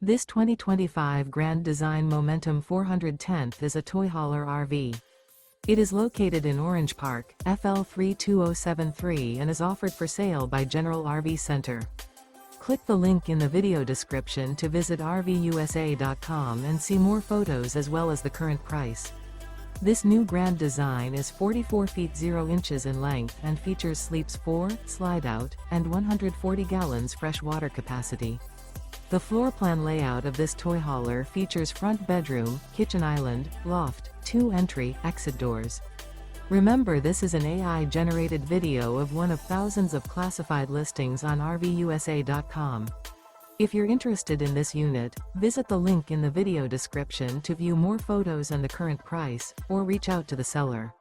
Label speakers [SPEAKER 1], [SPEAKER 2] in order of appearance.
[SPEAKER 1] This 2025 Grand Design Momentum 410th is a toy hauler RV. It is located in Orange Park, FL 32073 and is offered for sale by General RV Center. Click the link in the video description to visit RVUSA.com and see more photos as well as the current price. This new Grand Design is 44 feet 0 inches in length and features sleeps 4, slide-out, and 140 gallons fresh water capacity. The floor plan layout of this toy hauler features front bedroom, kitchen island, loft, 2 entry/exit doors. Remember, this is an AI-generated video of one of thousands of classified listings on RVUSA.com. If you're interested in this unit, visit the link in the video description to view more photos and the current price, or reach out to the seller.